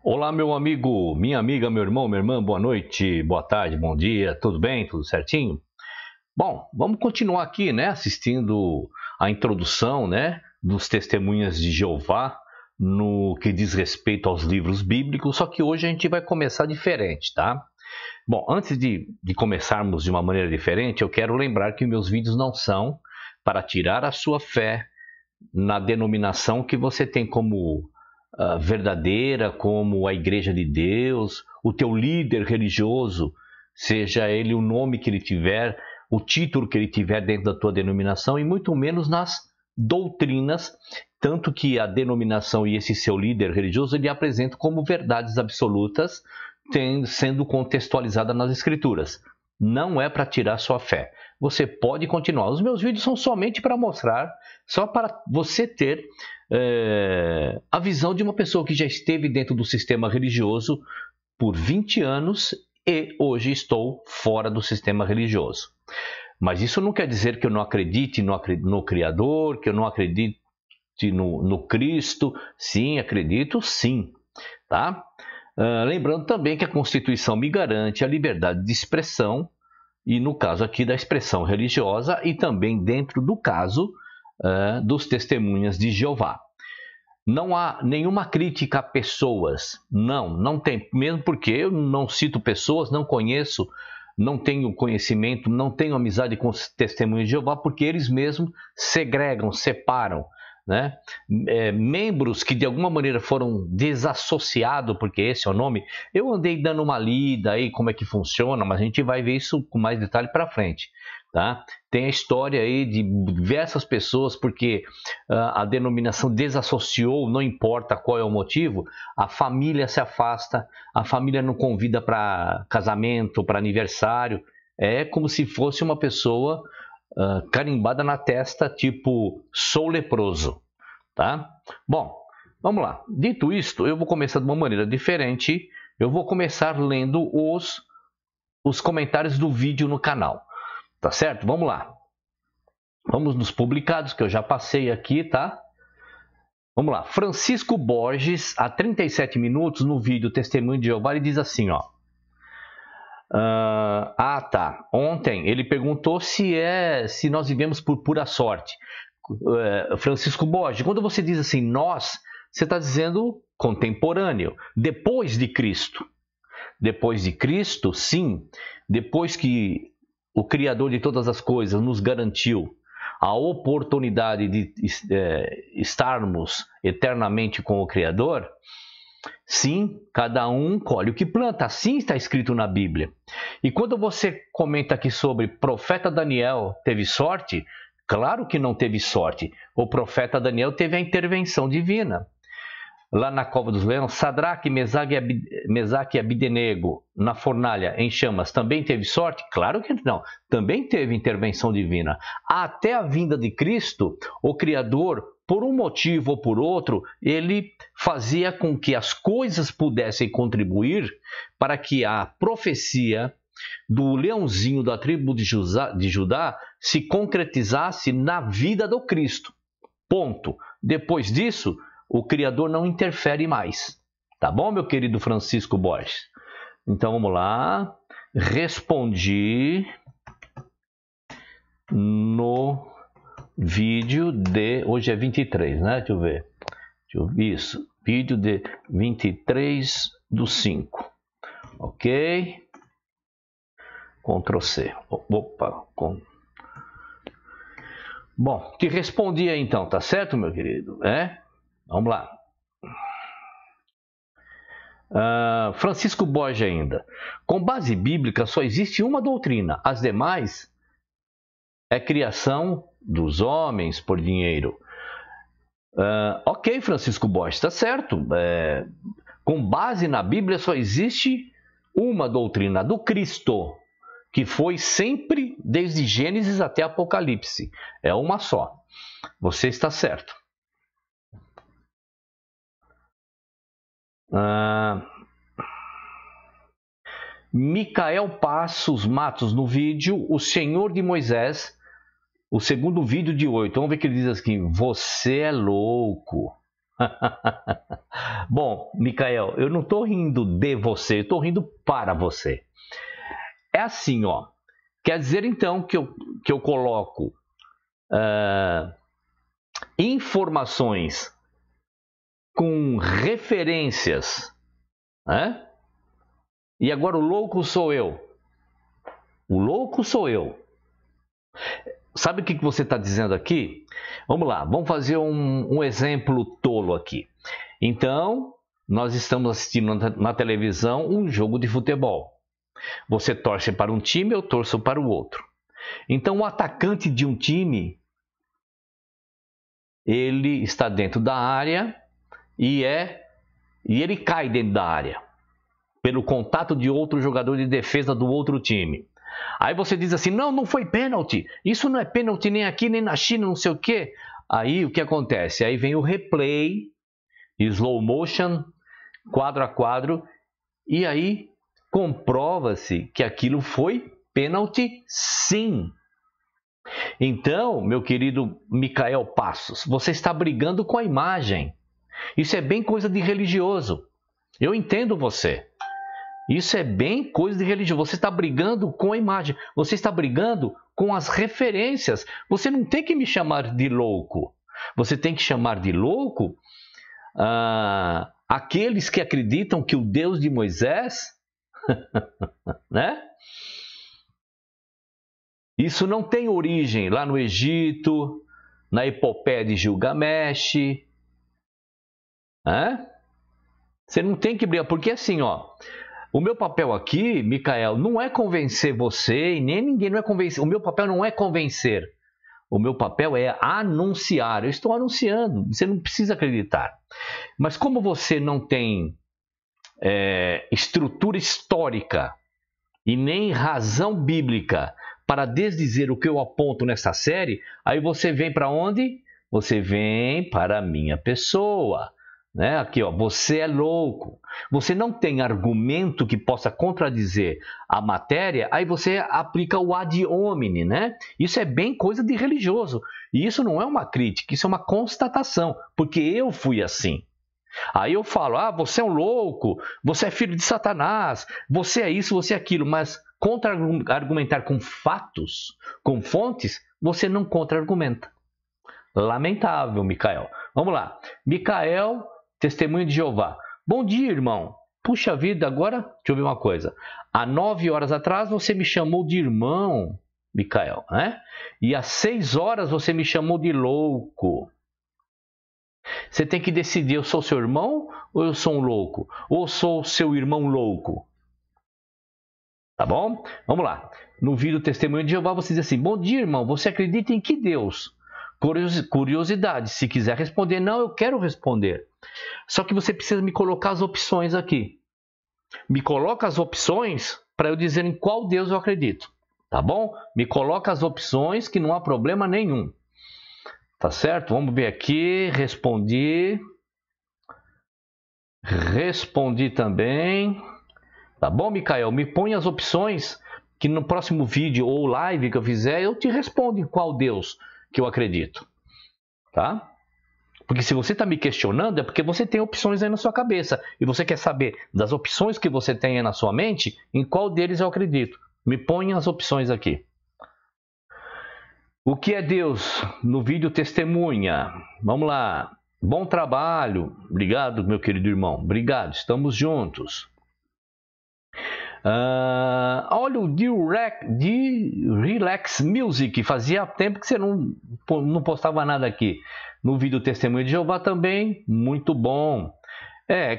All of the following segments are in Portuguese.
Olá, meu amigo, minha amiga, meu irmão, minha irmã, boa noite, boa tarde, bom dia, tudo bem? Tudo certinho? Bom, vamos continuar aqui, né, assistindo a introdução, né, dos Testemunhas de Jeová no que diz respeito aos livros bíblicos, só que hoje a gente vai começar diferente, tá? Bom, antes de começarmos de uma maneira diferente, eu quero lembrar que meus vídeos não são para tirar a sua fé na denominação que você tem como verdadeira, como a Igreja de Deus, o teu líder religioso, seja ele o nome que ele tiver, o título que ele tiver dentro da tua denominação, e muito menos nas doutrinas, tanto que a denominação e esse seu líder religioso ele apresenta como verdades absolutas, sendo contextualizada nas Escrituras. Não é para tirar sua fé. Você pode continuar. Os meus vídeos são somente para mostrar, só para você ter a visão de uma pessoa que já esteve dentro do sistema religioso por 20 anos e hoje estou fora do sistema religioso. Mas isso não quer dizer que eu não acredite no Criador, que eu não acredite no Cristo. Sim, acredito sim, tá? Lembrando também que a Constituição me garante a liberdade de expressão, e no caso aqui da expressão religiosa, e também dentro do caso dos Testemunhas de Jeová. Não há nenhuma crítica a pessoas, não tem, mesmo porque eu não cito pessoas, não conheço, não tenho conhecimento, não tenho amizade com os Testemunhas de Jeová, porque eles mesmos segregam, separam, né? Membros que de alguma maneira foram desassociados, porque esse é o nome. Eu andei dando uma lida aí como é que funciona, mas a gente vai ver isso com mais detalhe para frente, tá? Tem a história aí de diversas pessoas, porque a denominação desassociou, não importa qual é o motivo, a família se afasta, a família não convida para casamento, para aniversário, é como se fosse uma pessoa carimbada na testa, tipo, sou leproso, tá? Bom, vamos lá. Dito isto, eu vou começar de uma maneira diferente. Eu vou começar lendo os comentários do vídeo no canal, tá certo? Vamos lá. Vamos nos publicados, que eu já passei aqui, tá? Vamos lá. Francisco Borges, há 37 minutos, no vídeo Testemunho de Jeová, ele diz assim, ó. Tá. Ontem ele perguntou se nós vivemos por pura sorte. Francisco Borges, quando você diz assim, nós, você está dizendo contemporâneo, depois de Cristo. Depois de Cristo, sim, depois que o Criador de todas as coisas nos garantiu a oportunidade de estarmos eternamente com o Criador, sim, cada um colhe o que planta, assim está escrito na Bíblia. E quando você comenta aqui sobre profeta Daniel teve sorte, claro que não teve sorte. O profeta Daniel teve a intervenção divina. Lá na cova dos leões, Sadraque, Mesaque e Abdenego, na fornalha em chamas, também teve sorte? Claro que não, também teve intervenção divina. Até a vinda de Cristo, o Criador, por um motivo ou por outro, ele fazia com que as coisas pudessem contribuir para que a profecia do leãozinho da tribo de Judá se concretizasse na vida do Cristo. Ponto. Depois disso, o Criador não interfere mais. Tá bom, meu querido Francisco Borges? Então, vamos lá. Respondi no vídeo de... Hoje é 23, né? Deixa eu ver. Isso. Vídeo de 23/5. Ok? Ctrl C. Opa. Bom, te respondi aí então, tá certo, meu querido? Vamos lá. Francisco Borges ainda. Com base bíblica só existe uma doutrina. As demais é criação dos homens por dinheiro. Ok, Francisco Borges, está certo. Com base na Bíblia só existe uma doutrina do Cristo, que foi sempre desde Gênesis até Apocalipse. É uma só. Você está certo. Micael Passos Matos no vídeo O Senhor de Moisés, o segundo vídeo de 8. Vamos ver que ele diz assim: você é louco. Bom, Micael, eu não estou rindo de você, eu estou rindo para você. É assim, ó. Quer dizer, então, que eu coloco informações com referências, né? E agora o louco sou eu. O louco sou eu. Sabe o que você está dizendo aqui? Vamos lá, vamos fazer um exemplo tolo aqui. Então, nós estamos assistindo na televisão um jogo de futebol. Você torce para um time, eu torço para o outro. Então, o atacante de um time, ele está dentro da área e ele cai dentro da área pelo contato de outro jogador de defesa do outro time. Aí você diz assim, não, não foi pênalti. Isso não é pênalti nem aqui, nem na China, não sei o quê. Aí o que acontece? Aí vem o replay, slow motion, quadro a quadro, e aí comprova-se que aquilo foi pênalti sim. Então, meu querido Micael Passos, você está brigando com a imagem. Isso é bem coisa de religioso. Eu entendo você. Isso é bem coisa de religião. Você está brigando com a imagem. Você está brigando com as referências. Você não tem que me chamar de louco. Você tem que chamar de louco aqueles que acreditam que o Deus de Moisés, né? Isso não tem origem lá no Egito, na epopeia de Gilgamesh. Né? Você não tem que brigar, porque assim, ó. O meu papel aqui, Micael, não é convencer você e nem ninguém, não é convencer. O meu papel não é convencer. O meu papel é anunciar. Eu estou anunciando, você não precisa acreditar. Mas como você não tem estrutura histórica e nem razão bíblica para desdizer o que eu aponto nessa série, aí você vem para onde? Você vem para a minha pessoa. Né? Aqui, ó, você é louco. Você não tem argumento que possa contradizer a matéria, aí você aplica o ad hominem, né? Isso é bem coisa de religioso. E isso não é uma crítica, isso é uma constatação, porque eu fui assim. Aí eu falo, você é um louco, você é filho de Satanás, você é isso, você é aquilo, mas contra-argumentar com fatos, com fontes, você não contra-argumenta. Lamentável, Micael. Vamos lá. Micael, testemunho de Jeová. Bom dia, irmão. Puxa vida, agora, deixa eu ver uma coisa. Há 9 horas atrás você me chamou de irmão, Micael, né? E às 6 horas você me chamou de louco. Você tem que decidir, eu sou seu irmão ou eu sou um louco? Ou sou seu irmão louco? Tá bom? Vamos lá. No vídeo Testemunho de Jeová você diz assim, bom dia, irmão, você acredita em que Deus? Curiosidade, se quiser responder, não, eu quero responder. Só que você precisa me colocar as opções aqui. Me coloca as opções para eu dizer em qual Deus eu acredito. Tá bom? Me coloca as opções que não há problema nenhum. Tá certo? Vamos ver aqui. Respondi também. Tá bom, Micael? Me põe as opções que no próximo vídeo ou live que eu fizer, eu te respondo em qual Deus que eu acredito. Tá? Porque se você está me questionando, é porque você tem opções aí na sua cabeça. E você quer saber das opções que você tem aí na sua mente, em qual deles eu acredito. Me põe as opções aqui. O que é Deus? No vídeo testemunha. Vamos lá. Bom trabalho. Obrigado, meu querido irmão. Obrigado. Estamos juntos. Olha o Relax Music. Fazia tempo que você não postava nada aqui. No vídeo Testemunho de Jeová também. Muito bom.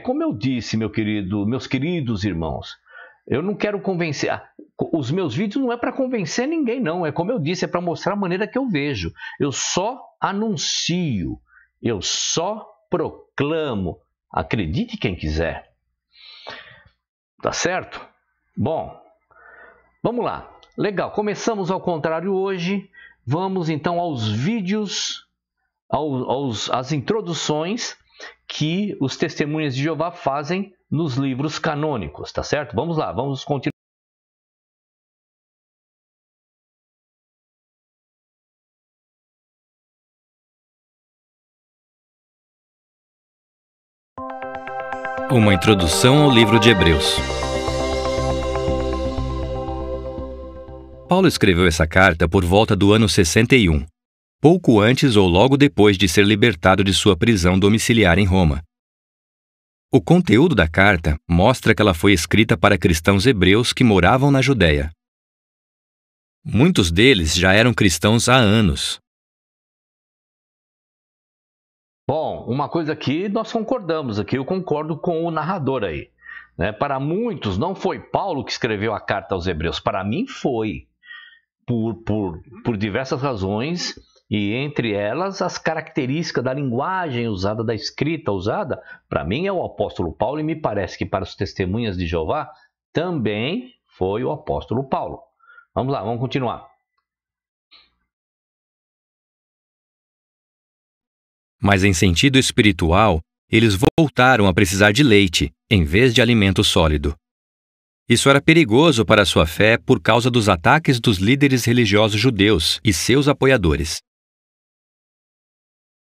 Como eu disse, meus queridos irmãos, eu não quero convencer. Os meus vídeos não é para convencer ninguém, não. É como eu disse, é para mostrar a maneira que eu vejo. Eu só anuncio. Eu só proclamo. Acredite quem quiser. Tá certo? Bom, vamos lá. Legal, começamos ao contrário hoje. Vamos então aos vídeos, às introduções que os testemunhas de Jeová fazem nos livros canônicos, tá certo? Vamos lá, vamos continuar. Uma introdução ao livro de Hebreus. Paulo escreveu essa carta por volta do ano 61, pouco antes ou logo depois de ser libertado de sua prisão domiciliar em Roma. O conteúdo da carta mostra que ela foi escrita para cristãos hebreus que moravam na Judéia. Muitos deles já eram cristãos há anos. Bom, uma coisa que nós concordamos aqui, eu concordo com o narrador aí, né? Para muitos não foi Paulo que escreveu a carta aos Hebreus, para mim foi, por diversas razões, e entre elas as características da linguagem usada, da escrita usada, para mim é o apóstolo Paulo, e me parece que para as testemunhas de Jeová também foi o apóstolo Paulo. Vamos lá, vamos continuar. Mas em sentido espiritual, eles voltaram a precisar de leite, em vez de alimento sólido. Isso era perigoso para a sua fé por causa dos ataques dos líderes religiosos judeus e seus apoiadores.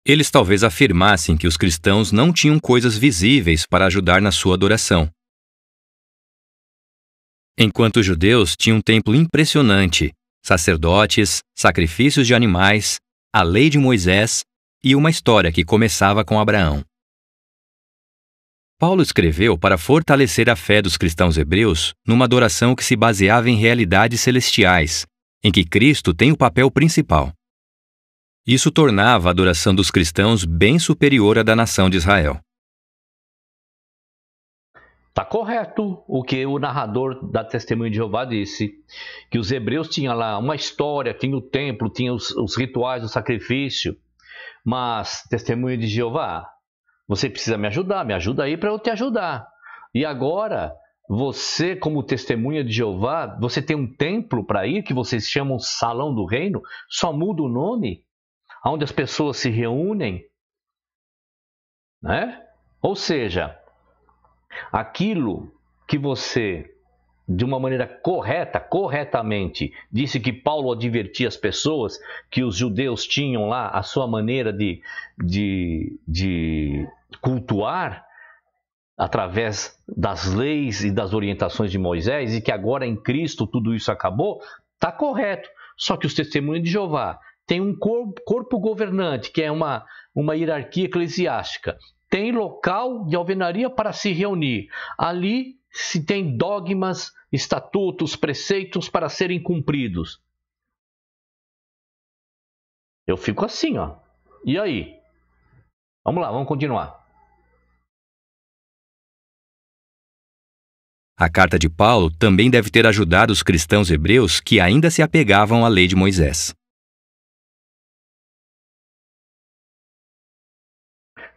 Eles talvez afirmassem que os cristãos não tinham coisas visíveis para ajudar na sua adoração. Enquanto os judeus tinham um templo impressionante, sacerdotes, sacrifícios de animais, a lei de Moisés e uma história que começava com Abraão. Paulo escreveu para fortalecer a fé dos cristãos hebreus numa adoração que se baseava em realidades celestiais, em que Cristo tem o papel principal. Isso tornava a adoração dos cristãos bem superior à da nação de Israel. Está correto o que o narrador da Testemunha de Jeová disse, que os hebreus tinham lá uma história, tinha o templo, tinha os rituais do sacrifício, mas, Testemunha de Jeová, você precisa me ajuda aí para eu te ajudar. E agora, você como Testemunha de Jeová, você tem um templo para ir, que vocês chamam Salão do Reino, só muda o nome, onde as pessoas se reúnem, né? Ou seja, aquilo que você, de uma maneira corretamente, disse que Paulo advertia as pessoas que os judeus tinham lá a sua maneira de cultuar através das leis e das orientações de Moisés, e que agora em Cristo tudo isso acabou, está correto. Só que os Testemunhos de Jeová têm um corpo governante, que é uma hierarquia eclesiástica, tem local de alvenaria para se reunir. Ali se tem dogmas, estatutos, preceitos para serem cumpridos. Eu fico assim, ó. E aí? Vamos lá, vamos continuar. A carta de Paulo também deve ter ajudado os cristãos hebreus que ainda se apegavam à lei de Moisés.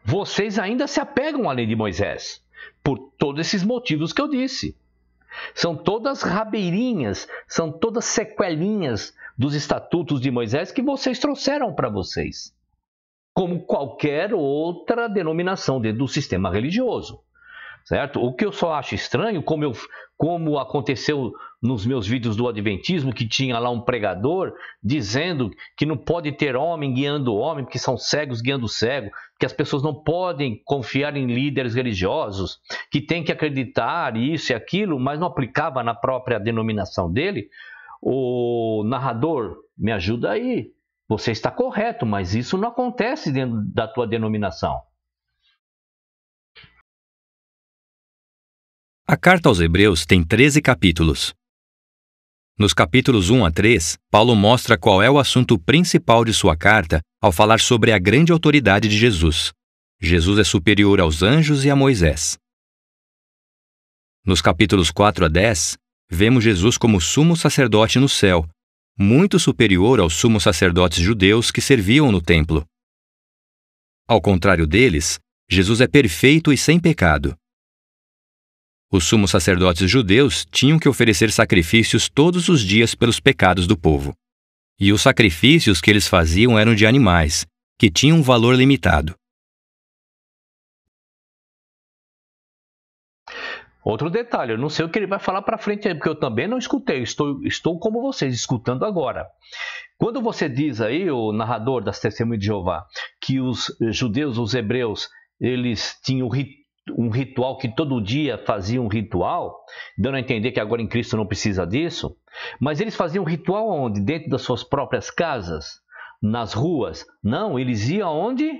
Vocês ainda se apegam à lei de Moisés, por todos esses motivos que eu disse. São todas rabeirinhas, são todas sequelinhas dos estatutos de Moisés que vocês trouxeram para vocês, como qualquer outra denominação dentro do sistema religioso, certo? O que eu só acho estranho, como aconteceu nos meus vídeos do Adventismo, que tinha lá um pregador dizendo que não pode ter homem guiando homem, porque são cegos guiando cego, que as pessoas não podem confiar em líderes religiosos, que tem que acreditar isso e aquilo, mas não aplicava na própria denominação dele. O narrador, me ajuda aí. Você está correto, mas isso não acontece dentro da tua denominação. A carta aos Hebreus tem 13 capítulos. Nos capítulos 1 a 3, Paulo mostra qual é o assunto principal de sua carta ao falar sobre a grande autoridade de Jesus. Jesus é superior aos anjos e a Moisés. Nos capítulos 4 a 10, vemos Jesus como sumo sacerdote no céu, muito superior aos sumos sacerdotes judeus que serviam no templo. Ao contrário deles, Jesus é perfeito e sem pecado. Os sumos sacerdotes judeus tinham que oferecer sacrifícios todos os dias pelos pecados do povo. E os sacrifícios que eles faziam eram de animais, que tinham um valor limitado. Outro detalhe, eu não sei o que ele vai falar para frente aí, porque eu também não escutei, estou como vocês, escutando agora. Quando você diz aí, o narrador das Testemunhas de Jeová, que os judeus, os hebreus, eles tinham um ritual que todo dia fazia um ritual, dando a entender que agora em Cristo não precisa disso, mas eles faziam ritual onde? Dentro das suas próprias casas? Nas ruas? Não, eles iam aonde?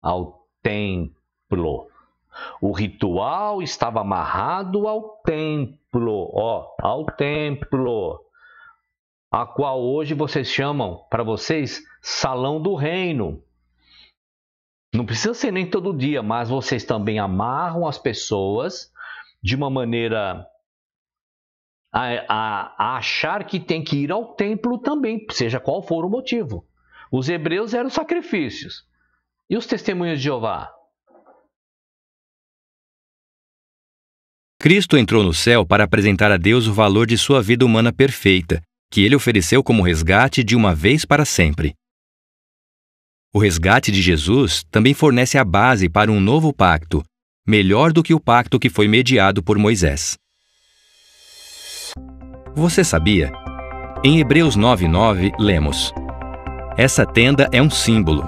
Ao templo. O ritual estava amarrado ao templo, ao templo, a qual hoje vocês chamam, para vocês, Salão do Reino. Não precisa ser nem todo dia, mas vocês também amarram as pessoas de uma maneira a achar que tem que ir ao templo também, seja qual for o motivo. Os hebreus eram sacrifícios. E os testemunhos de Jeová? Cristo entrou no céu para apresentar a Deus o valor de sua vida humana perfeita, que ele ofereceu como resgate de uma vez para sempre. O resgate de Jesus também fornece a base para um novo pacto, melhor do que o pacto que foi mediado por Moisés. Você sabia? Em Hebreus 9:9 lemos: essa tenda é um símbolo.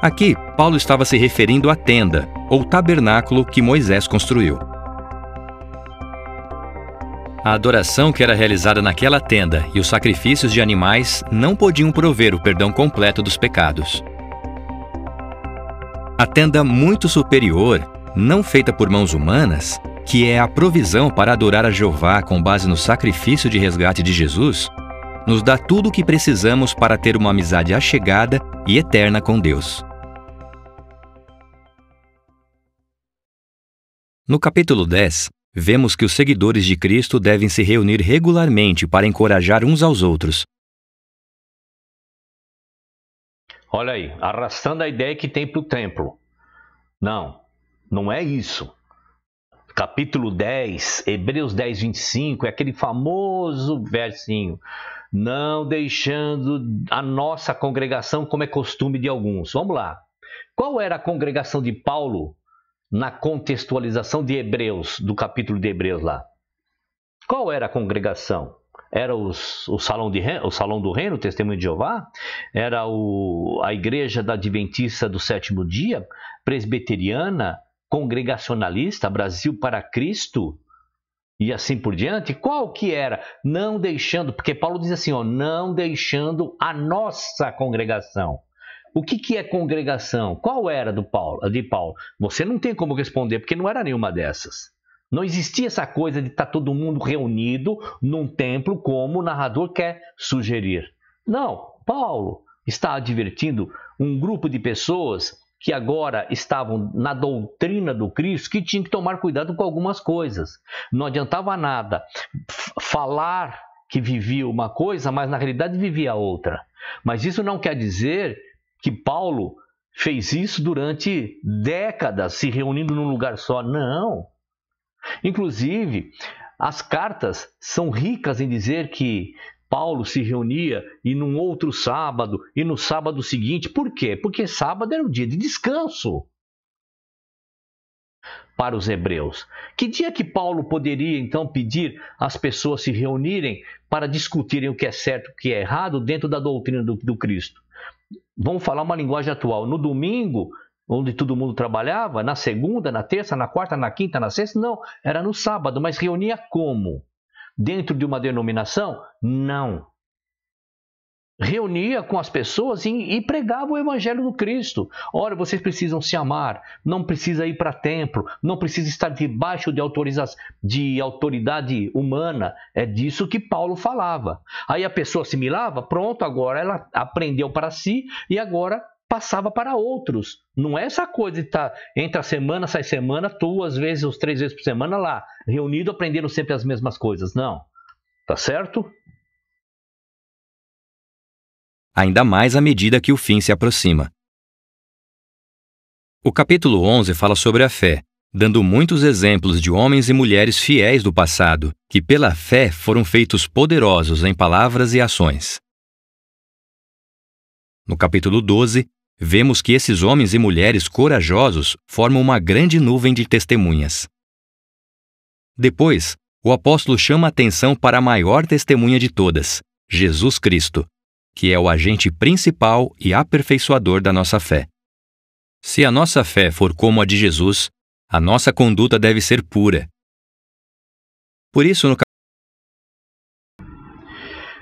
Aqui, Paulo estava se referindo à tenda, ou tabernáculo que Moisés construiu. A adoração que era realizada naquela tenda e os sacrifícios de animais não podiam prover o perdão completo dos pecados. A tenda muito superior, não feita por mãos humanas, que é a provisão para adorar a Jeová com base no sacrifício de resgate de Jesus, nos dá tudo o que precisamos para ter uma amizade achegada e eterna com Deus. No capítulo 10, vemos que os seguidores de Cristo devem se reunir regularmente para encorajar uns aos outros. Olha aí, arrastando a ideia que tem para o templo. Não, não é isso. Capítulo 10, Hebreus 10:25, é aquele famoso versinho. Não deixando a nossa congregação como é costume de alguns. Vamos lá. Qual era a congregação de Paulo na contextualização de Hebreus, do capítulo de Hebreus lá? Qual era a congregação? Era o Salão do Reino, o Testemunho de Jeová? Era a Igreja da Adventista do Sétimo Dia? Presbiteriana? Congregacionalista? Brasil para Cristo? E assim por diante? Qual que era? Não deixando, porque Paulo diz assim, não deixando a nossa congregação. O que é congregação? Qual era de Paulo? Você não tem como responder, porque não era nenhuma dessas. Não existia essa coisa de estar todo mundo reunido num templo, como o narrador quer sugerir. Não, Paulo está advertindo um grupo de pessoas que agora estavam na doutrina do Cristo, que tinham que tomar cuidado com algumas coisas. Não adiantava nada falar que vivia uma coisa, mas na realidade vivia outra. Mas isso não quer dizer que Paulo fez isso durante décadas, se reunindo num lugar só. Não. Inclusive, as cartas são ricas em dizer que Paulo se reunia e num outro sábado e no sábado seguinte. Por quê? Porque sábado era o dia de descanso para os hebreus. Que dia que Paulo poderia então pedir às pessoas se reunirem para discutirem o que é certo e o que é errado dentro da doutrina do Cristo? Vamos falar uma linguagem atual. No domingo, onde todo mundo trabalhava, na segunda, na terça, na quarta, na quinta, na sexta? Não, era no sábado. Mas reunia como? Dentro de uma denominação? Não. Reunia com as pessoas e pregava o Evangelho do Cristo. Ora, vocês precisam se amar, não precisa ir para templo, não precisa estar debaixo de autoridade humana. É disso que Paulo falava. Aí a pessoa assimilava, pronto, agora ela aprendeu para si e agora passava para outros. Não é essa coisa de estar entre a semana, sai semana, 2 vezes ou 3 vezes por semana lá, reunido, aprendendo sempre as mesmas coisas. Não. Tá certo? Ainda mais à medida que o fim se aproxima. O capítulo 11 fala sobre a fé, dando muitos exemplos de homens e mulheres fiéis do passado, que pela fé foram feitos poderosos em palavras e ações. No capítulo 12, vemos que esses homens e mulheres corajosos formam uma grande nuvem de testemunhas. Depois, o apóstolo chama a atenção para a maior testemunha de todas, Jesus Cristo, que é o agente principal e aperfeiçoador da nossa fé. Se a nossa fé for como a de Jesus, a nossa conduta deve ser pura. Por isso, no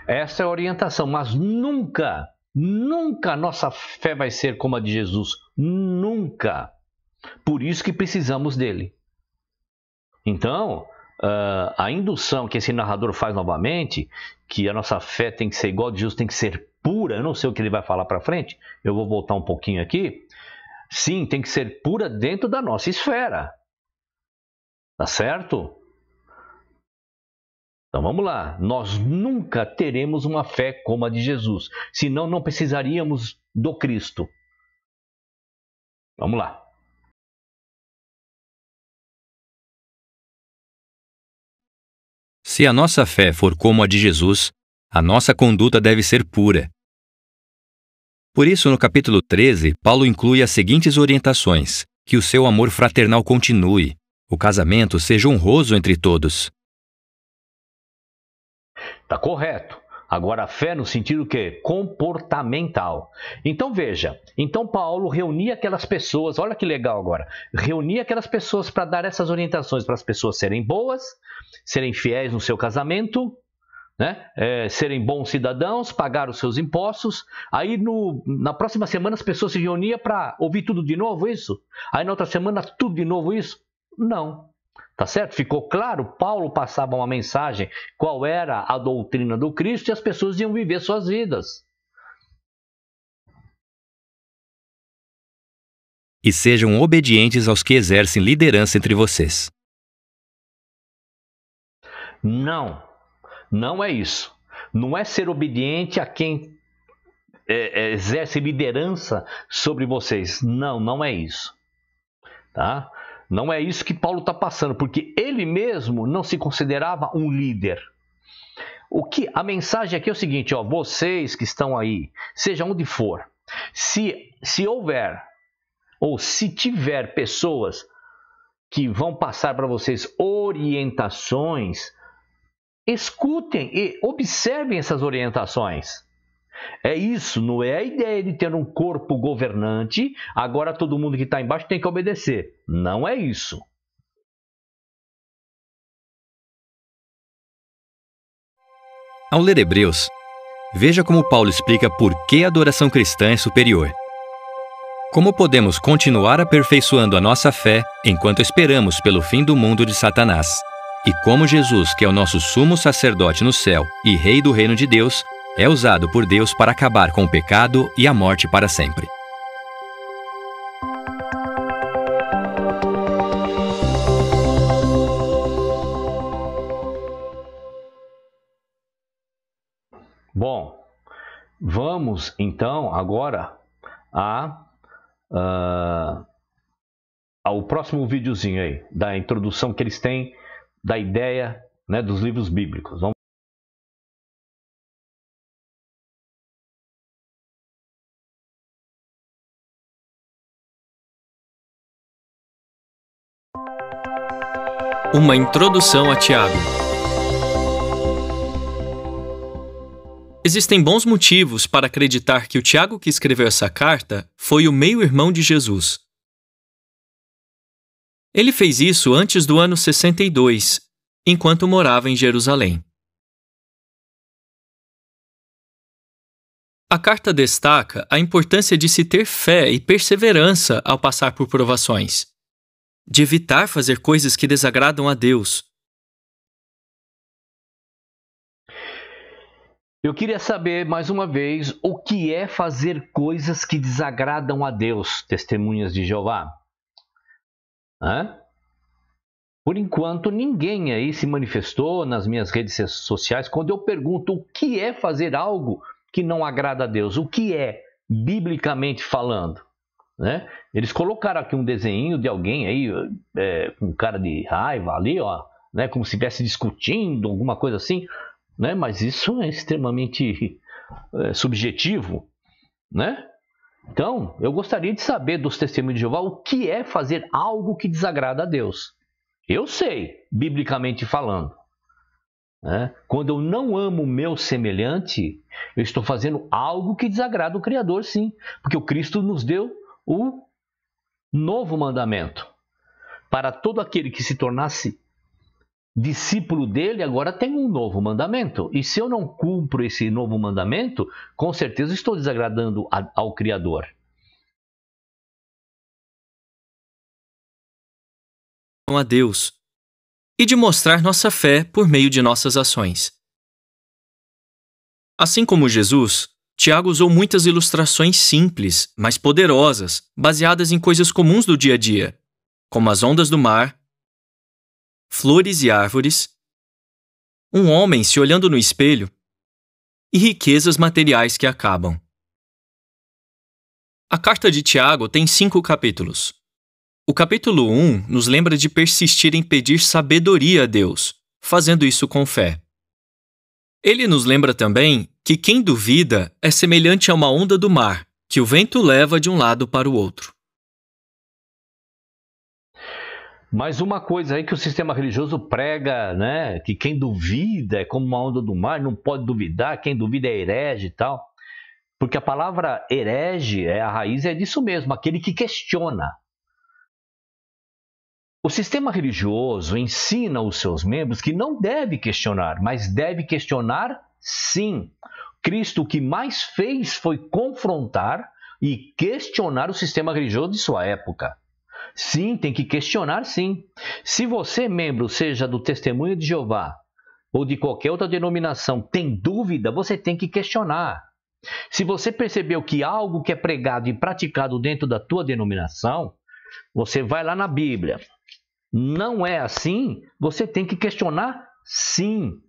Essa é a orientação, mas nunca a nossa fé vai ser como a de Jesus. Nunca. Por isso que precisamos dele. Então, a indução que esse narrador faz novamente, que a nossa fé tem que ser igual a de Jesus, tem que ser pura, eu não sei o que ele vai falar para frente, eu vou voltar um pouquinho aqui. Sim, tem que ser pura dentro da nossa esfera. Tá certo? Então vamos lá. Nós nunca teremos uma fé como a de Jesus, senão não precisaríamos do Cristo. Vamos lá. Se a nossa fé for como a de Jesus, a nossa conduta deve ser pura. Por isso, no capítulo 13, Paulo inclui as seguintes orientações: que o seu amor fraternal continue, o casamento seja honroso entre todos. Está correto. Agora, a fé no sentido que comportamental. Então, veja. Então, Paulo reunia aquelas pessoas. Olha que legal agora. Reunia aquelas pessoas para dar essas orientações para as pessoas serem boas, serem fiéis no seu casamento, né? Serem bons cidadãos, pagar os seus impostos. Aí, na próxima semana, as pessoas se reuniam para ouvir tudo de novo, isso? Aí, na outra semana, tudo de novo, isso? Não. Tá certo? Ficou claro? Paulo passava uma mensagem, qual era a doutrina do Cristo, e as pessoas iam viver suas vidas. E sejam obedientes aos que exercem liderança entre vocês. Não é isso. Não é ser obediente a quem exerce liderança sobre vocês. Não é isso. Tá? Não é isso que Paulo está passando, porque ele mesmo não se considerava um líder. A mensagem aqui é o seguinte, vocês que estão aí, seja onde for, se houver ou se tiver pessoas que vão passar para vocês orientações, escutem e observem essas orientações. É isso, não é a ideia de ter um corpo governante, agora todo mundo que está embaixo tem que obedecer. Não é isso. Ao ler Hebreus, veja como Paulo explica por que a adoração cristã é superior. Como podemos continuar aperfeiçoando a nossa fé enquanto esperamos pelo fim do mundo de Satanás. E como Jesus, que é o nosso sumo sacerdote no céu e rei do reino de Deus, é usado por Deus para acabar com o pecado e a morte para sempre. Bom, vamos então agora ao próximo videozinho aí, da introdução que eles têm da ideia, né, dos livros bíblicos. Vamos. Uma introdução a Tiago. Existem bons motivos para acreditar que o Tiago que escreveu essa carta foi o meio-irmão de Jesus. Ele fez isso antes do ano 62, enquanto morava em Jerusalém. A carta destaca a importância de se ter fé e perseverança ao passar por provações, de evitar fazer coisas que desagradam a Deus. Eu queria saber, mais uma vez, o que é fazer coisas que desagradam a Deus, testemunhas de Jeová? Por enquanto, ninguém aí se manifestou nas minhas redes sociais quando eu pergunto o que é fazer algo que não agrada a Deus. O que é, biblicamente falando? Né? Eles colocaram aqui um desenho de alguém aí com cara de raiva ali, né? Como se estivesse discutindo, alguma coisa assim. Né? Mas isso é extremamente subjetivo, né? Então, eu gostaria de saber dos testemunhos de Jeová o que é fazer algo que desagrada a Deus. Eu sei, biblicamente falando. Né? Quando eu não amo o meu semelhante, eu estou fazendo algo que desagrada o Criador, sim. Porque o Cristo nos deu o novo mandamento. Para todo aquele que se tornasse discípulo dele, agora tem um novo mandamento. E se eu não cumpro esse novo mandamento, com certeza estou desagradando ao Criador. A Deus e de mostrar nossa fé por meio de nossas ações. Assim como Jesus, Tiago usou muitas ilustrações simples, mas poderosas, baseadas em coisas comuns do dia a dia, como as ondas do mar, flores e árvores, um homem se olhando no espelho e riquezas materiais que acabam. A carta de Tiago tem 5 capítulos. O capítulo 1 nos lembra de persistir em pedir sabedoria a Deus, fazendo isso com fé. Ele nos lembra também que quem duvida é semelhante a uma onda do mar, que o vento leva de um lado para o outro. Mas uma coisa aí que o sistema religioso prega, né? Que quem duvida é como uma onda do mar, não pode duvidar, quem duvida é herege e tal. Porque a palavra herege, a raiz é disso mesmo, aquele que questiona. O sistema religioso ensina os seus membros que não deve questionar, mas deve questionar sim. Cristo o que mais fez foi confrontar e questionar o sistema religioso de sua época. Sim, tem que questionar sim. Se você, membro, seja do Testemunho de Jeová ou de qualquer outra denominação, tem dúvida, você tem que questionar. Se você percebeu que algo que é pregado e praticado dentro da tua denominação, você vai lá na Bíblia. Não é assim, você tem que questionar sim.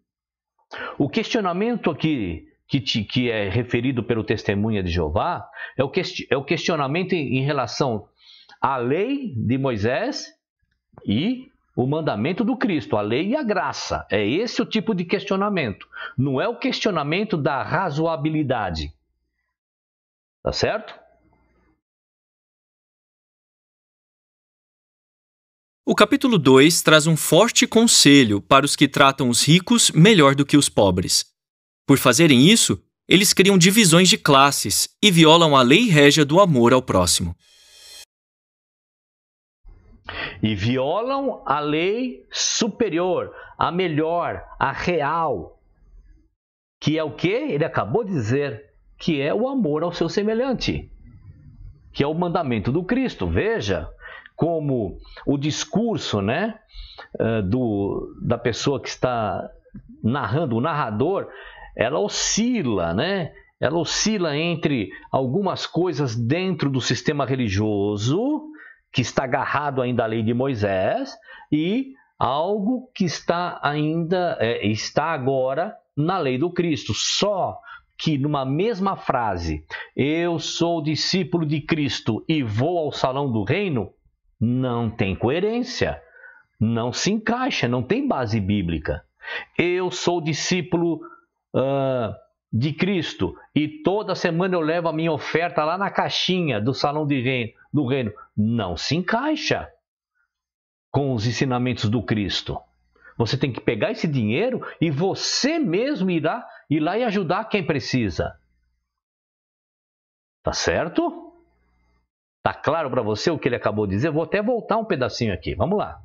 O questionamento aqui que é referido pelo Testemunha de Jeová é o questionamento em relação à lei de Moisés e o mandamento do Cristo, a lei e a graça. É esse o tipo de questionamento. Não é o questionamento da razoabilidade. Tá certo? O capítulo 2 traz um forte conselho para os que tratam os ricos melhor do que os pobres. Por fazerem isso, eles criam divisões de classes e violam a lei régia do amor ao próximo. E violam a lei superior, a melhor, a real. Que é o quê? Ele acabou de dizer, que é o amor ao seu semelhante. Que é o mandamento do Cristo. Veja como o discurso, né, da pessoa que está narrando, o narrador, ela oscila, né? Ela oscila entre algumas coisas dentro do sistema religioso, que está agarrado ainda à lei de Moisés, e algo que está agora na lei do Cristo. Só que numa mesma frase, eu sou discípulo de Cristo e vou ao salão do reino, não tem coerência, não se encaixa, não tem base bíblica. Eu sou discípulo de Cristo e toda semana eu levo a minha oferta lá na caixinha do salão do reino. Não se encaixa com os ensinamentos do Cristo. Você tem que pegar esse dinheiro e você mesmo ir lá e ajudar quem precisa. Tá certo? Tá claro para você o que ele acabou de dizer? Vou até voltar um pedacinho aqui. Vamos lá.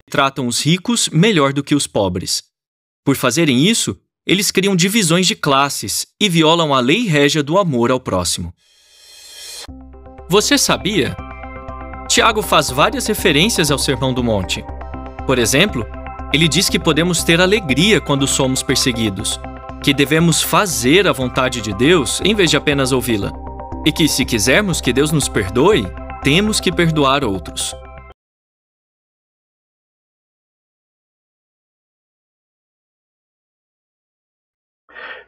Tratam os ricos melhor do que os pobres. Por fazerem isso, eles criam divisões de classes e violam a lei régia do amor ao próximo. Você sabia? Tiago faz várias referências ao Sermão do Monte. Por exemplo, ele diz que podemos ter alegria quando somos perseguidos, que devemos fazer a vontade de Deus em vez de apenas ouvi-la, e que, se quisermos que Deus nos perdoe, temos que perdoar outros.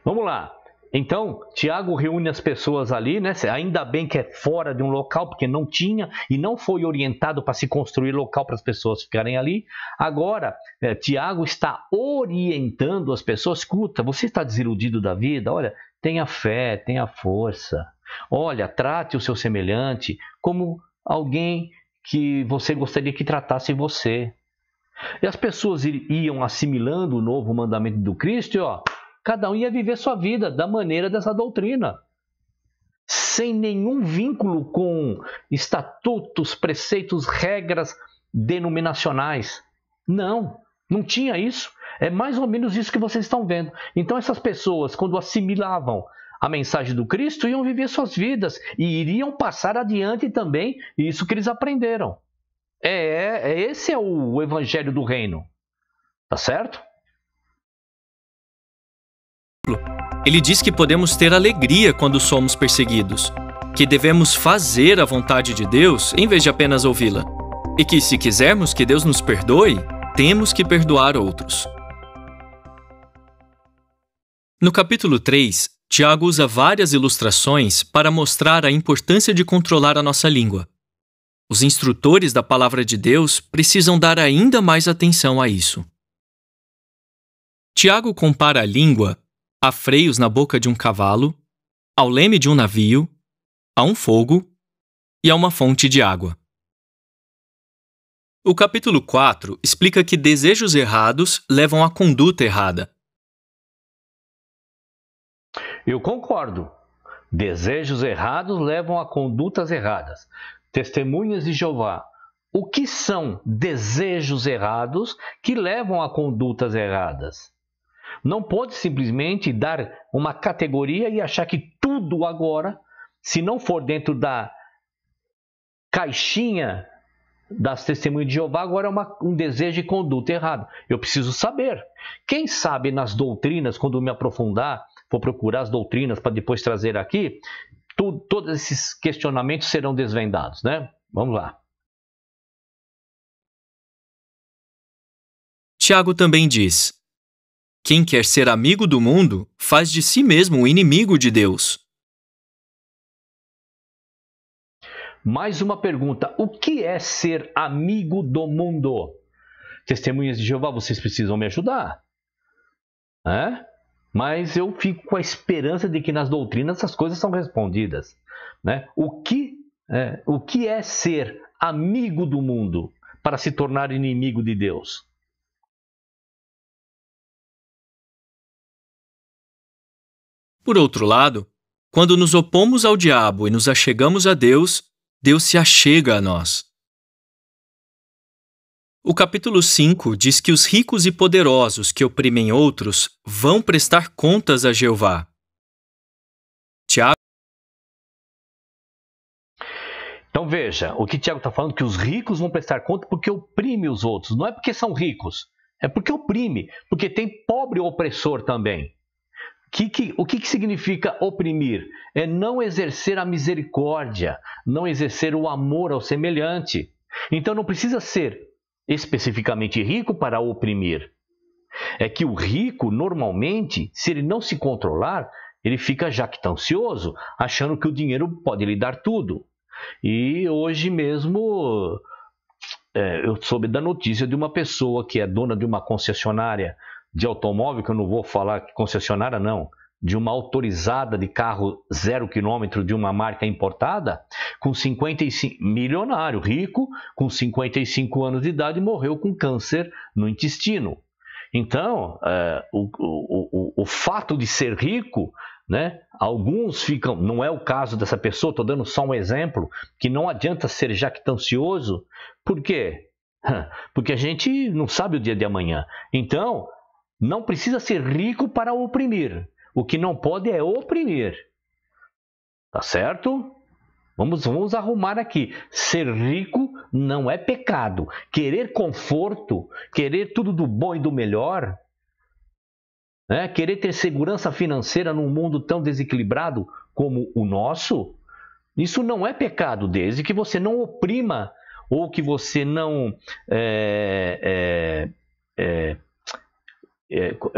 Vamos lá. Então, Tiago reúne as pessoas ali, né? Ainda bem que é fora de um local, porque não tinha e não foi orientado para se construir local para as pessoas ficarem ali. Agora, Tiago está orientando as pessoas. Escuta, você está desiludido da vida? Olha, tenha fé, tenha força. Olha, trate o seu semelhante como alguém que você gostaria que tratasse você. E as pessoas iam assimilando o novo mandamento do Cristo e, cada um ia viver sua vida da maneira dessa doutrina. sem nenhum vínculo com estatutos, preceitos, regras denominacionais. Não tinha isso. É mais ou menos isso que vocês estão vendo. Então essas pessoas, quando assimilavam a mensagem do Cristo, iam viver suas vidas e iriam passar adiante também isso que eles aprenderam. Esse é o evangelho do reino. Tá certo? Ele diz que podemos ter alegria quando somos perseguidos, que devemos fazer a vontade de Deus em vez de apenas ouvi-la, e que se quisermos que Deus nos perdoe, temos que perdoar outros. No capítulo 3, Tiago usa várias ilustrações para mostrar a importância de controlar a nossa língua. Os instrutores da palavra de Deus precisam dar ainda mais atenção a isso. Tiago compara a língua a freios na boca de um cavalo, ao leme de um navio, a um fogo e a uma fonte de água. O capítulo 4 explica que desejos errados levam à conduta errada. Eu concordo. Desejos errados levam a condutas erradas. Testemunhas de Jeová. O que são desejos errados que levam a condutas erradas? Não pode simplesmente dar uma categoria e achar que tudo agora, se não for dentro da caixinha das testemunhas de Jeová, agora é um desejo de conduta errada. Eu preciso saber. Quem sabe nas doutrinas, quando me aprofundar, for procurar as doutrinas para depois trazer aqui, todos esses questionamentos serão desvendados, né? Vamos lá. Tiago também diz: quem quer ser amigo do mundo faz de si mesmo um inimigo de Deus. Mais uma pergunta. O que é ser amigo do mundo? Testemunhas de Jeová, vocês precisam me ajudar. Mas eu fico com a esperança de que nas doutrinas essas coisas são respondidas. Né? O que é ser amigo do mundo para se tornar inimigo de Deus? Por outro lado, quando nos opomos ao diabo e nos achegamos a Deus, Deus se achega a nós. O capítulo 5 diz que os ricos e poderosos que oprimem outros vão prestar contas a Jeová. Tiago. Então veja, o que Tiago está falando é que os ricos vão prestar conta porque oprime os outros. Não é porque são ricos, é porque oprime, porque tem pobre opressor também. O que significa oprimir? É não exercer a misericórdia, não exercer o amor ao semelhante. Então não precisa ser especificamente rico para oprimir. É que o rico, normalmente, se ele não se controlar, ele fica jactancioso, achando que o dinheiro pode lhe dar tudo. E hoje mesmo eu soube da notícia de uma pessoa que é dona de uma concessionária de automóvel, que eu não vou falar que concessionária não, de uma autorizada de carro 0 km de uma marca importada, com 55, milionário, rico, com 55 anos de idade, morreu com câncer no intestino. Então, o fato de ser rico, né, alguns ficam, não é o caso dessa pessoa, estou dando só um exemplo, que não adianta ser jactancioso. Por quê? Porque a gente não sabe o dia de amanhã. Então, não precisa ser rico para oprimir. O que não pode é oprimir. Tá certo? Vamos arrumar aqui. Ser rico não é pecado. Querer conforto, querer tudo do bom e do melhor, né? Querer ter segurança financeira num mundo tão desequilibrado como o nosso, isso não é pecado, desde que você não oprima ou que você não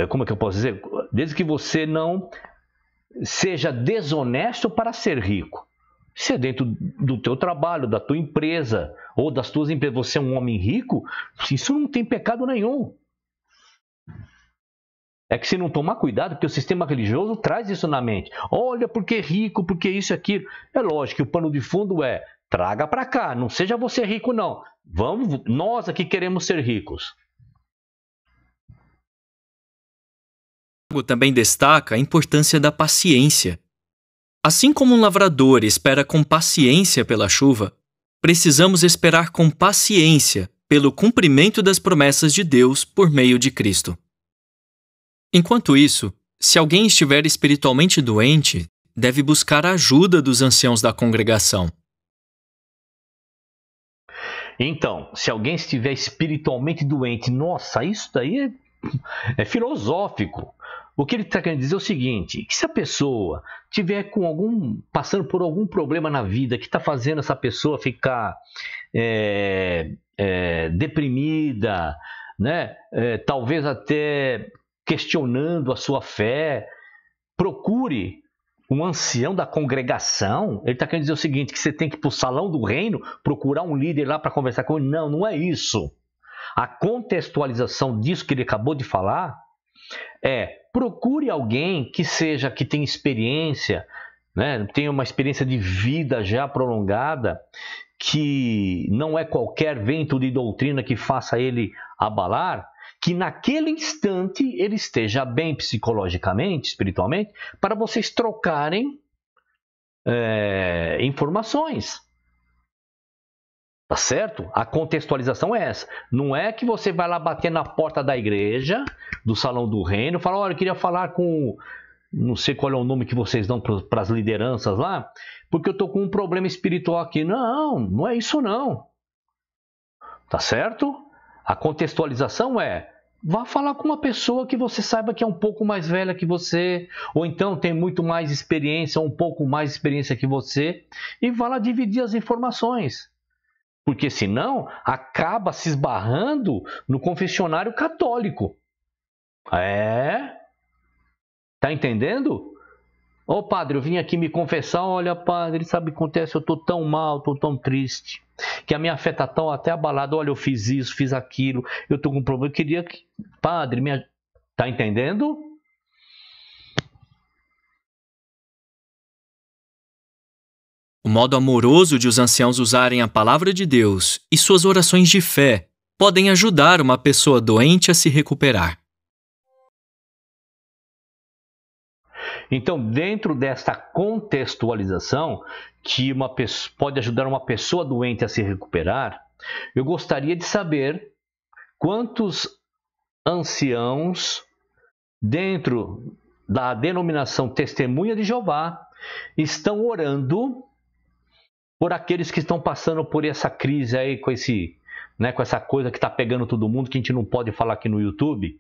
como é que eu posso dizer? Desde que você não seja desonesto para ser rico. Se é dentro do teu trabalho, da tua empresa ou das tuas empresas, você é um homem rico, isso não tem pecado nenhum. É que se não tomar cuidado, porque o sistema religioso traz isso na mente. Olha, porque rico, porque isso e aquilo. É lógico que o pano de fundo é, traga para cá, não seja você rico não. Nós aqui queremos ser ricos. Também destaca a importância da paciência. Assim como um lavrador espera com paciência pela chuva, precisamos esperar com paciência pelo cumprimento das promessas de Deus por meio de Cristo. Enquanto isso, se alguém estiver espiritualmente doente, deve buscar a ajuda dos anciãos da congregação. Então, se alguém estiver espiritualmente doente, nossa, isso daí é filosófico. O que ele está querendo dizer é o seguinte, que se a pessoa tiver passando por algum problema na vida que está fazendo essa pessoa ficar deprimida, né? Talvez até questionando a sua fé, procure um ancião da congregação. Ele está querendo dizer o seguinte, que você tem que ir para o salão do reino, procurar um líder lá para conversar com ele. Não, não é isso. A contextualização disso que ele acabou de falar procure alguém que tenha experiência, né? Tenha uma experiência de vida já prolongada, que não é qualquer vento de doutrina que faça ele abalar, que naquele instante ele esteja bem psicologicamente, espiritualmente, para vocês trocarem informações. Tá certo? A contextualização é essa. Não é que você vai lá bater na porta da igreja, do salão do reino, e fala, olha, eu queria falar com... Não sei qual é o nome que vocês dão para as lideranças lá, porque eu estou com um problema espiritual aqui. Não, não é isso não. Tá certo? A contextualização vá falar com uma pessoa que você saiba que é um pouco mais velha que você, ou então tem muito mais experiência, um pouco mais experiência que você, e vá lá dividir as informações. Porque senão acaba se esbarrando no confessionário católico. Tá entendendo? Ô padre, eu vim aqui me confessar. Olha padre, sabe o que acontece? Eu tô tão mal, tô tão triste, que a minha fé tá tão até abalada. Olha, eu fiz isso, fiz aquilo, eu tô com um problema. Eu queria que... Padre, tá entendendo? O modo amoroso de os anciãos usarem a palavra de Deus e suas orações de fé podem ajudar uma pessoa doente a se recuperar. Então, dentro desta contextualização, que pode ajudar uma pessoa doente a se recuperar, eu gostaria de saber quantos anciãos dentro da denominação Testemunha de Jeová estão orando por aqueles que estão passando por essa crise aí, com essa coisa que está pegando todo mundo, que a gente não pode falar aqui no YouTube.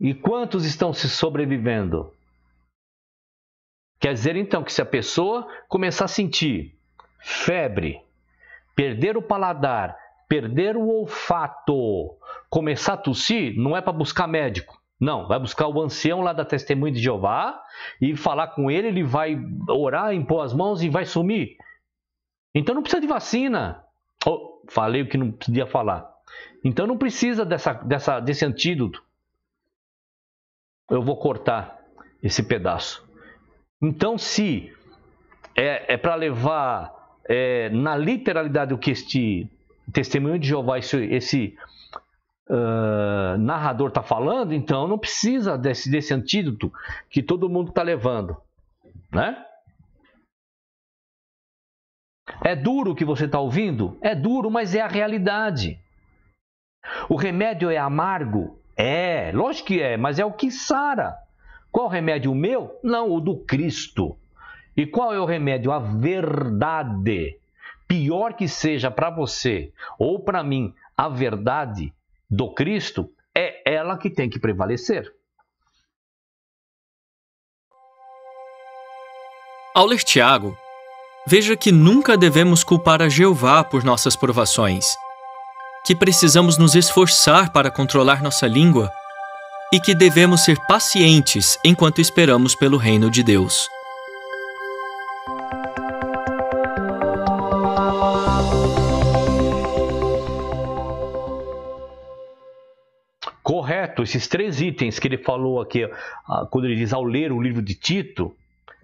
E quantos estão se sobrevivendo? Quer dizer, então, que se a pessoa começar a sentir febre, perder o paladar, perder o olfato, começar a tossir, não é para buscar médico. Não, vai buscar o ancião lá da Testemunha de Jeová e falar com ele, ele vai orar, impor as mãos e vai sumir. Então não precisa de vacina. Falei o que não podia falar. Então não precisa desse antídoto. Eu vou cortar esse pedaço. Então, se é para levar na literalidade o que este Testemunho de Jeová, esse narrador está falando, então não precisa desse antídoto que todo mundo está levando, né? É duro o que você está ouvindo? É duro, mas é a realidade. O remédio é amargo? Lógico que mas é o que sara. Qual o remédio? O meu? Não, o do Cristo. E qual é o remédio? A verdade. Pior que seja para você ou para mim a verdade do Cristo, é ela que tem que prevalecer. Ao ler Tiago, veja que nunca devemos culpar a Jeová por nossas provações, que precisamos nos esforçar para controlar nossa língua e que devemos ser pacientes enquanto esperamos pelo reino de Deus. Correto, esses 3 itens que ele falou aqui, quando ele diz ao ler o livro de Tito,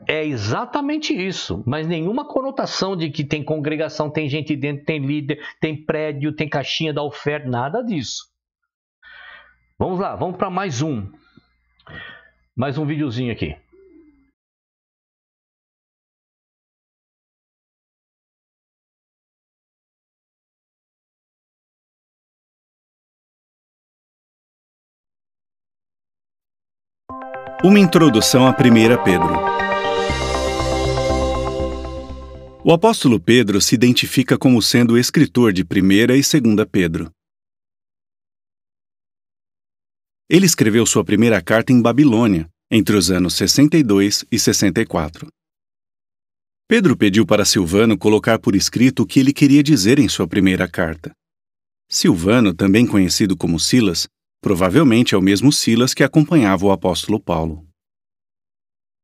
é exatamente isso, mas nenhuma conotação de que tem congregação, tem gente dentro, tem líder, tem prédio, tem caixinha da oferta, nada disso. Vamos lá, vamos para mais um videozinho aqui. Uma introdução a 1 Pedro. O apóstolo Pedro se identifica como sendo o escritor de 1 e 2 Pedro. Ele escreveu sua primeira carta em Babilônia, entre os anos 62 e 64. Pedro pediu para Silvano colocar por escrito o que ele queria dizer em sua primeira carta. Silvano, também conhecido como Silas, provavelmente é o mesmo Silas que acompanhava o apóstolo Paulo.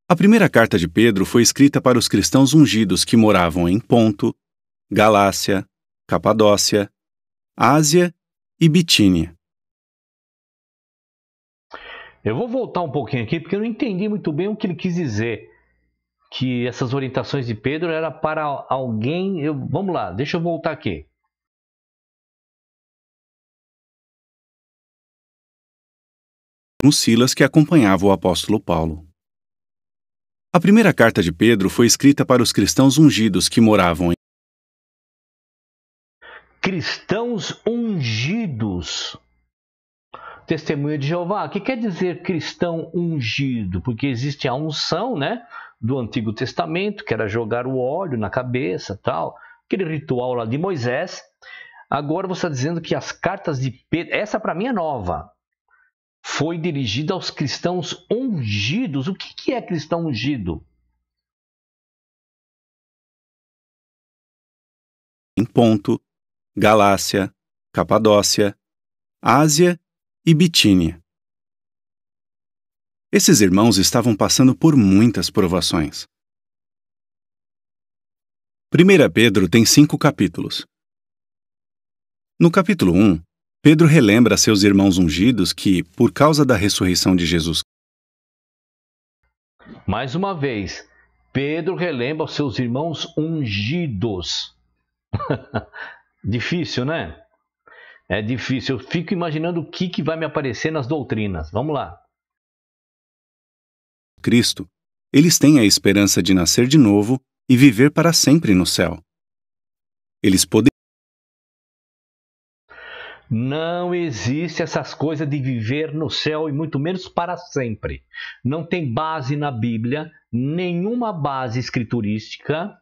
A primeira carta de Pedro foi escrita para os cristãos ungidos que moravam em Ponto, Galácia, Capadócia, Ásia e Bitínia. Eu vou voltar um pouquinho aqui porque eu não entendi muito bem o que ele quis dizer. Que essas orientações de Pedro era para alguém... Vamos lá, deixa eu voltar aqui. Silas que acompanhava o apóstolo Paulo. A primeira carta de Pedro foi escrita para os cristãos ungidos que moravam em cristãos ungidos. Testemunha de Jeová. O que quer dizer cristão ungido? Porque existe a unção, né, do Antigo Testamento, que era jogar o óleo na cabeça, tal, aquele ritual lá de Moisés. Agora você está dizendo que as cartas de Pedro, essa para mim é nova, foi dirigida aos cristãos ungidos. O que é cristão ungido? Em Ponto, Galácia, Capadócia, Ásia e Bitínia. Esses irmãos estavam passando por muitas provações. 1 Pedro tem 5 capítulos. No capítulo 1, Pedro relembra a seus irmãos ungidos que, por causa da ressurreição de Jesus, mais uma vez, Pedro relembra aos seus irmãos ungidos. Difícil, né? É difícil. Eu fico imaginando o que vai me aparecer nas doutrinas. Vamos lá. Cristo, eles têm a esperança de nascer de novo e viver para sempre no céu. Eles podem... Não existe essas coisas de viver no céu e muito menos para sempre. Não tem base na Bíblia, nenhuma base escriturística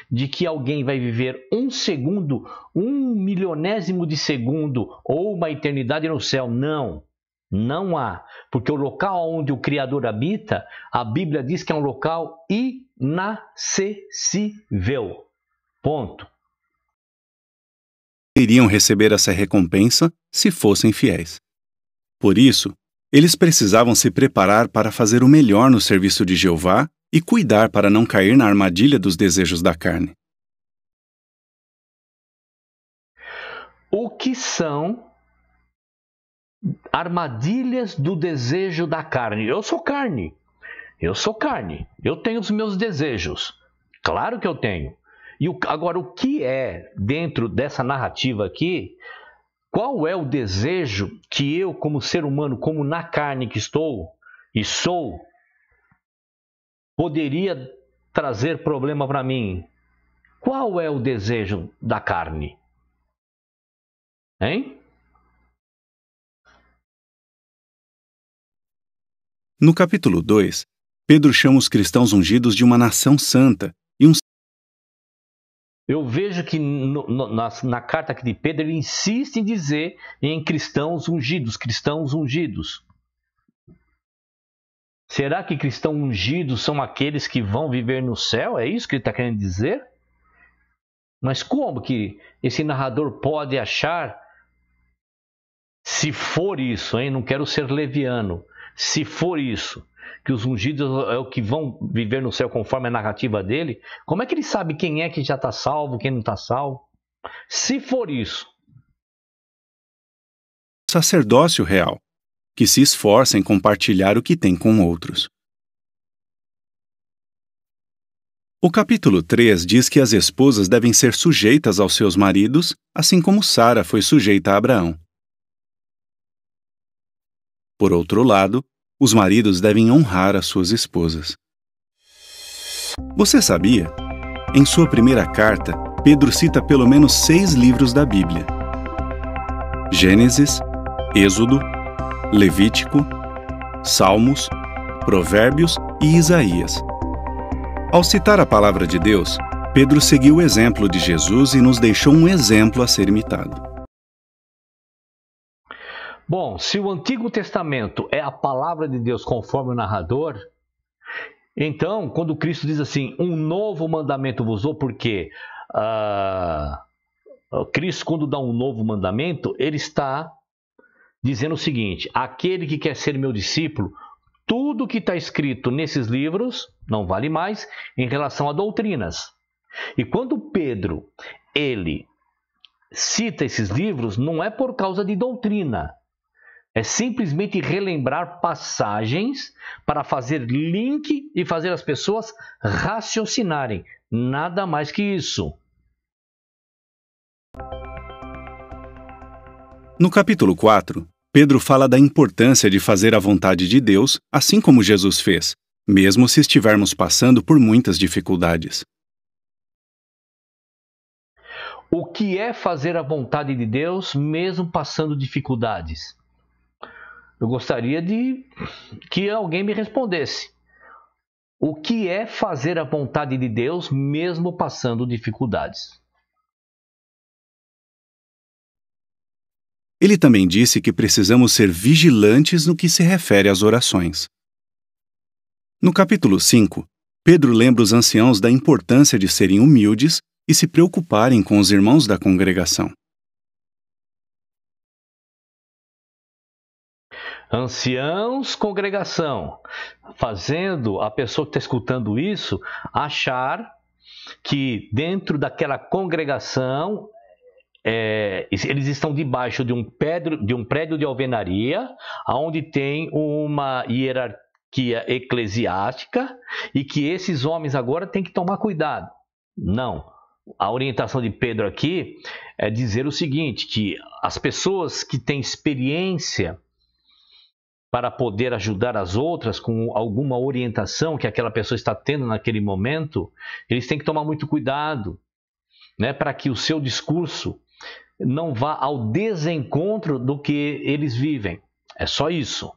de que alguém vai viver um segundo, 1/1000º de segundo ou uma eternidade no céu. Não, não há. Porque o local onde o Criador habita, a Bíblia diz que é um local inacessível. Ponto. Iriam receber essa recompensa se fossem fiéis. Por isso, eles precisavam se preparar para fazer o melhor no serviço de Jeová e cuidar para não cair na armadilha dos desejos da carne. O que são armadilhas do desejo da carne? Eu sou carne. Eu sou carne. Eu tenho os meus desejos. Claro que eu tenho. Agora, o que é, dentro dessa narrativa aqui, qual é o desejo que eu, como ser humano, como na carne que estou e sou, poderia trazer problema para mim? Qual é o desejo da carne? Hein? No capítulo 2, Pedro chama os cristãos ungidos de uma nação santa e um... Eu vejo que na carta aqui de Pedro ele insiste em dizer em cristãos ungidos, cristãos ungidos. Será que cristãos ungidos são aqueles que vão viver no céu? É isso que ele está querendo dizer? Mas como que esse narrador pode achar, se for isso, hein? Não quero ser leviano, se for isso, que os ungidos é o que vão viver no céu conforme a narrativa dele, como é que ele sabe quem é que já está salvo, quem não está salvo? Se for isso, sacerdócio real, que se esforça em compartilhar o que tem com outros. O capítulo 3 diz que as esposas devem ser sujeitas aos seus maridos, assim como Sara foi sujeita a Abraão. Por outro lado, os maridos devem honrar as suas esposas. Você sabia? Em sua primeira carta, Pedro cita pelo menos 6 livros da Bíblia: Gênesis, Êxodo, Levítico, Salmos, Provérbios e Isaías. Ao citar a palavra de Deus, Pedro seguiu o exemplo de Jesus e nos deixou um exemplo a ser imitado. Bom, se o Antigo Testamento é a palavra de Deus conforme o narrador, então, quando Cristo diz assim, um novo mandamento vos dou, porque Cristo, quando dá um novo mandamento, ele está dizendo o seguinte, aquele que quer ser meu discípulo, tudo que está escrito nesses livros não vale mais em relação a doutrinas. E quando Pedro, ele cita esses livros, não é por causa de doutrina, é simplesmente relembrar passagens para fazer link e fazer as pessoas raciocinarem. Nada mais que isso. No capítulo 4, Pedro fala da importância de fazer a vontade de Deus, assim como Jesus fez, mesmo se estivermos passando por muitas dificuldades. O que é fazer a vontade de Deus, mesmo passando dificuldades? Eu gostaria de que alguém me respondesse. O que é fazer a vontade de Deus, mesmo passando dificuldades? Ele também disse que precisamos ser vigilantes no que se refere às orações. No capítulo 5, Pedro lembra os anciãos da importância de serem humildes e se preocuparem com os irmãos da congregação. Anciãos, congregação, fazendo a pessoa que está escutando isso achar que dentro daquela congregação eles estão debaixo de um prédio de alvenaria, onde tem uma hierarquia eclesiástica e que esses homens agora têm que tomar cuidado. Não. A orientação de Pedro aqui é dizer o seguinte, que as pessoas que têm experiência para poder ajudar as outras com alguma orientação que aquela pessoa está tendo naquele momento, eles têm que tomar muito cuidado, né, para que o seu discurso não vá ao desencontro do que eles vivem. É só isso.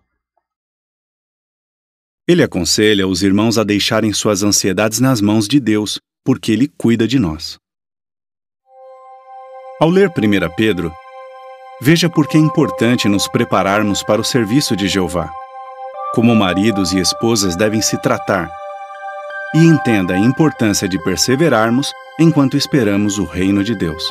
Ele aconselha os irmãos a deixarem suas ansiedades nas mãos de Deus, porque Ele cuida de nós. Ao ler 1 Pedro, veja por que é importante nos prepararmos para o serviço de Jeová, como maridos e esposas devem se tratar, e entenda a importância de perseverarmos enquanto esperamos o reino de Deus.